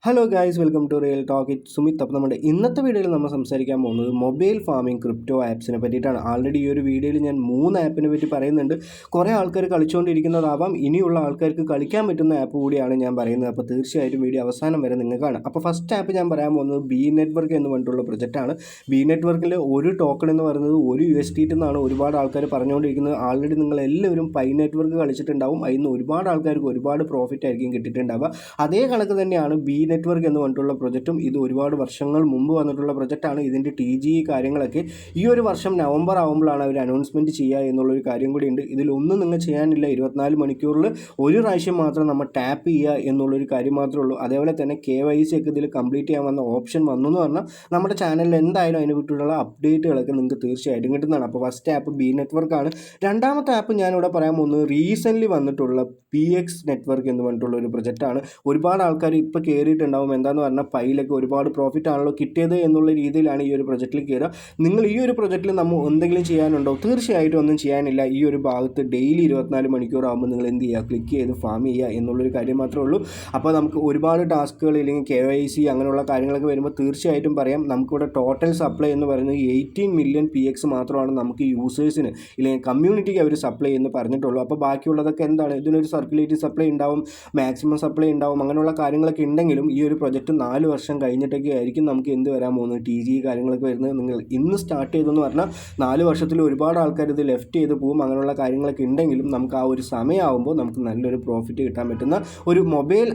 Hello guys, welcome to real talk it Sumit. അപ്പോൾ നമ്മുടെ ഇന്നത്തെ വീഡിയോയിൽ നമ്മൾ സംസാരിക്കാൻ പോകുന്നത് മൊബൈൽ ഫാമിംഗ് ക്രിപ്റ്റോ ആപ്സിനെ പറ്റിയിട്ടാണ്. ആൾറെഡി ഈ ഒരു വീഡിയോയിൽ ഞാൻ 3 ആപ്പിനെ പറ്റി പറയുന്നുണ്ട്. കുറേ ആൾക്കാർ കളിച്ചുകൊണ്ടിരിക്കുന്നതാവാം, ഇനിയുള്ള ആൾക്കാർക്ക് കളിക്കാൻ പറ്റുന്ന ആപ്പ് കൂടിയാണ് ഞാൻ പറയുന്നത്. അപ്പോൾ തീർച്ചയായിട്ടും വീഡിയോ അവസാനം വരെ നിങ്ങൾക്ക് കാണാം. അപ്പോൾ ഫസ്റ്റ് ആപ്പ് ഞാൻ പറയാൻ പോകുന്നത് ബി നെറ്റ്വർക്ക് എന്ന് പറഞ്ഞിട്ടുള്ള പ്രൊജക്റ്റാണ്. ബി നെറ്റ്വർക്കിൽ ഒരു ടോക്കൺ എന്ന് പറയുന്നത് $1 എന്നാണ് ഒരുപാട് ആൾക്കാർ പറഞ്ഞുകൊണ്ടിരിക്കുന്നത്. ആൾറെഡി നിങ്ങളെല്ലാവരും പൈ നെറ്റ്വർക്ക് കളിച്ചിട്ടുണ്ടാവും. അതിൽ നിന്ന് ഒരുപാട് ആൾക്കാർക്ക് ഒരുപാട് പ്രോഫിറ്റ് ആയിരിക്കും കിട്ടിയിട്ടുണ്ടാവുക. അതേ കണക്ക് തന്നെയാണ് ബി നെറ്റ്വർക്ക് എന്ന് പറഞ്ഞിട്ടുള്ള പ്രൊജക്റ്റും. ഇത് ഒരുപാട് വർഷങ്ങൾ മുമ്പ് വന്നിട്ടുള്ള പ്രൊജക്റ്റാണ്. ഇതിൻ്റെ TGE കാര്യങ്ങളൊക്കെ ഈ ഒരു വർഷം നവംബർ ആകുമ്പോഴാണ് അവർ അനൗൺസ്മെൻറ്റ് ചെയ്യുക എന്നുള്ളൊരു കാര്യം കൂടിയുണ്ട്. ഇതിലൊന്നും നിങ്ങൾ ചെയ്യാനില്ല. 24 മണിക്കൂറിൽ ഒരു പ്രാവശ്യം മാത്രം നമ്മൾ ടാപ്പ് ചെയ്യുക എന്നുള്ളൊരു കാര്യം മാത്രമേ ഉള്ളൂ. അതേപോലെ തന്നെ KYC ഒക്കെ ഇതിൽ കംപ്ലീറ്റ് ചെയ്യാൻ വന്ന ഓപ്ഷൻ വന്നു എന്ന് പറഞ്ഞാൽ നമ്മുടെ ചാനലിൽ എന്തായാലും അതിനെ വിട്ടുള്ള അപ്ഡേറ്റുകളൊക്കെ നിങ്ങൾക്ക് തീർച്ചയായിട്ടും കിട്ടുന്നതാണ്. അപ്പോൾ ഫസ്റ്റ് ആപ്പ് ബി നെറ്റ്വർക്കാണ്. രണ്ടാമത്തെ ആപ്പ് ഞാനിവിടെ പറയാൻ പോകുന്നത് റീസെൻ്റ്ലി വന്നിട്ടുള്ള PX നെറ്റ്വർക്ക് എന്ന് പറഞ്ഞിട്ടുള്ള ഒരു പ്രൊജക്റ്റാണ്. ഒരുപാട് ആൾക്കാർ ഇപ്പോൾ കയറിയിട്ടുണ്ടാവും. എന്താണെന്ന് പറഞ്ഞാൽ പൈലൊക്കെ ഒരുപാട് പ്രോഫിറ്റ് ആണല്ലോ കിട്ടിയത് എന്നുള്ള രീതിയിലാണ് ഈ ഒരു പ്രൊജക്റ്റിൽ കയറുക. നിങ്ങൾ ഈ ഒരു പ്രൊജക്റ്റിൽ നമ്മൾ എന്തെങ്കിലും ചെയ്യാനുണ്ടോ? തീർച്ചയായിട്ടും ഒന്നും ചെയ്യാനില്ല. ഈ ഒരു ഭാഗത്ത് ഡെയിലി 24 മണിക്കൂർ ആകുമ്പോൾ നിങ്ങൾ എന്ത് ചെയ്യുക, ക്ലിക്ക് ചെയ്ത് ഫാം ചെയ്യുക എന്നുള്ളൊരു കാര്യം മാത്രമേ ഉള്ളൂ. അപ്പോൾ നമുക്ക് ഒരുപാട് ടാസ്കുകൾ ഇല്ലെങ്കിൽ KYC അങ്ങനെയുള്ള കാര്യങ്ങളൊക്കെ വരുമ്പോൾ തീർച്ചയായിട്ടും പറയാം, നമുക്കിവിടെ ടോട്ടൽ സപ്ലൈ എന്ന് പറയുന്നത് 18 മില്യൺ PX മാത്രമാണ് നമുക്ക് യൂസേഴ്സിന് ഇല്ലെങ്കിൽ കമ്മ്യൂണിറ്റിക്ക് അവർ സപ്ലൈ എന്ന് പറഞ്ഞിട്ടുള്ളൂ. അപ്പോൾ ബാക്കിയുള്ളതൊക്കെ എന്താണ്, ഇതിനൊരു സർക്കുലേറ്റീവ് സപ്ലൈ ഉണ്ടാവും, മാക്സിമം സപ്ലൈ ഉണ്ടാവും, അങ്ങനെയുള്ള കാര്യങ്ങളൊക്കെ ഉണ്ടെങ്കിലും ഈ ഒരു പ്രൊജക്റ്റ് 4 വർഷം കഴിഞ്ഞിട്ടൊക്കെ ആയിരിക്കും നമുക്ക് എന്ത് വരാൻ പോകുന്നത്, TGE കാര്യങ്ങളൊക്കെ വരുന്നത്. നിങ്ങൾ ഇന്ന് സ്റ്റാർട്ട് ചെയ്തെന്ന് പറഞ്ഞാൽ 4 വർഷത്തിൽ ഒരുപാട് ആൾക്കാർ ഇത് ലെഫ്റ്റ് ചെയ്ത് പോകും. അങ്ങനെയുള്ള കാര്യങ്ങളൊക്കെ ഉണ്ടെങ്കിലും നമുക്ക് ആ ഒരു സമയമാകുമ്പോൾ നമുക്ക് നല്ലൊരു പ്രോഫിറ്റ് കിട്ടാൻ പറ്റുന്ന ഒരു മൊബൈൽ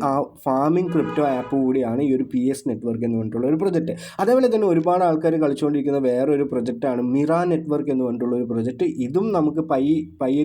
ഫാമിംഗ് ക്രിപ്റ്റോ ആപ്പ് കൂടിയാണ് ഈ ഒരു PS നെറ്റ്വർക്ക് എന്ന് പറഞ്ഞിട്ടുള്ള ഒരു പ്രൊജക്റ്റ്. അതേപോലെ തന്നെ ഒരുപാട് ആൾക്കാർ കളിച്ചുകൊണ്ടിരിക്കുന്ന വേറൊരു പ്രൊജക്റ്റാണ് മിറ നെറ്റ്വർക്ക് എന്ന് പറഞ്ഞിട്ടുള്ള ഒരു പ്രൊജക്റ്റ്. ഇതും നമുക്ക് പൈ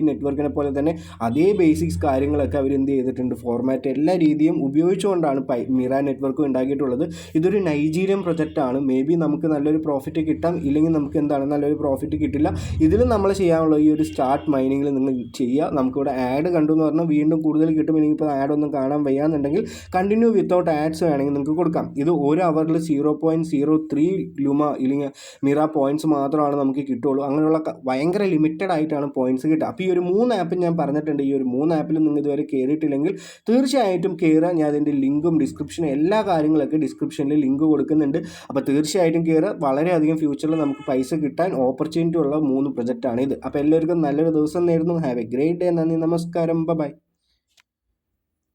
നെറ്റ്വർക്കിനെ പോലെ തന്നെ അതേ ബേസിക്സ് കാര്യങ്ങളൊക്കെ അവർ എന്ത് ചെയ്തിട്ടുണ്ട്, ഫോർമാറ്റ് എല്ലാ രീതിയും ഉപയോഗിച്ചുകൊണ്ടാണ് മിറ നെറ്റ്വർക്ക് ഉണ്ടാക്കിയിട്ടുള്ളത്. ഇതൊരു നൈജീരിയൻ പ്രൊജക്റ്റാണ്. മേ ബി നമുക്ക് നല്ലൊരു പ്രോഫിറ്റ് കിട്ടാം, ഇല്ലെങ്കിൽ നമുക്ക് എന്താണ് നല്ലൊരു പ്രോഫിറ്റ് കിട്ടില്ല. ഇതിൽ നമ്മൾ ചെയ്യാനുള്ള ഈ ഒരു സ്റ്റാർട്ട് മൈനിങ്ങിൽ നിങ്ങൾ ചെയ്യുക. നമുക്കിവിടെ ആഡ് കണ്ടു എന്ന് പറഞ്ഞാൽ വീണ്ടും കൂടുതൽ കിട്ടും. ഇല്ലെങ്കിൽ ഇപ്പോൾ ആഡ് ഒന്നും കാണാൻ വയ്യാന്നുണ്ടെങ്കിൽ കണ്ടിന്യൂ വിത്തൗട്ട് ആഡ്സ് വേണമെങ്കിൽ നിങ്ങൾക്ക് കൊടുക്കാം. ഇത് ഒരു അവറിൽ 0.03 ലുമ ഇല്ലെങ്കിൽ മിറ പോയിൻറ്റ്സ് മാത്രമാണ് നമുക്ക് കിട്ടുള്ളൂ. അങ്ങനെയുള്ള ഭയങ്കര ലിമിറ്റഡ് ആയിട്ടാണ് പോയിൻറ്റ്സ് കിട്ടുക. അപ്പോൾ ഈ ഒരു 3 ആപ്പ് ഞാൻ പറഞ്ഞിട്ടുണ്ട്. ഈ ഒരു 3 ആപ്പിലും നിങ്ങൾ ഇതുവരെ കയറിയിട്ടില്ലെങ്കിൽ തീർച്ചയായിട്ടും കയറുക. ഞാൻ അതിൻ്റെ ലിങ്കും ഡിസ്ക്രിപ്ഷനും എല്ലാ കാര്യങ്ങളൊക്കെ ഡിസ്ക്രിപ്ഷനിൽ ലിങ്ക് കൊടുക്കുന്നുണ്ട്. അപ്പോൾ തീർച്ചയായിട്ടും കയറുക. വളരെയധികം ഫ്യൂച്ചറിൽ നമുക്ക് പൈസ കിട്ടാൻ ഓപ്പർച്യൂണിറ്റി ഉള്ള 3 പ്രൊജക്റ്റാണ് ഇത്. അപ്പോൾ എല്ലാവർക്കും നല്ലൊരു ദിവസം നേരുന്നു. Have A great day. നന്ദി, നമസ്കാരം, ബൈ.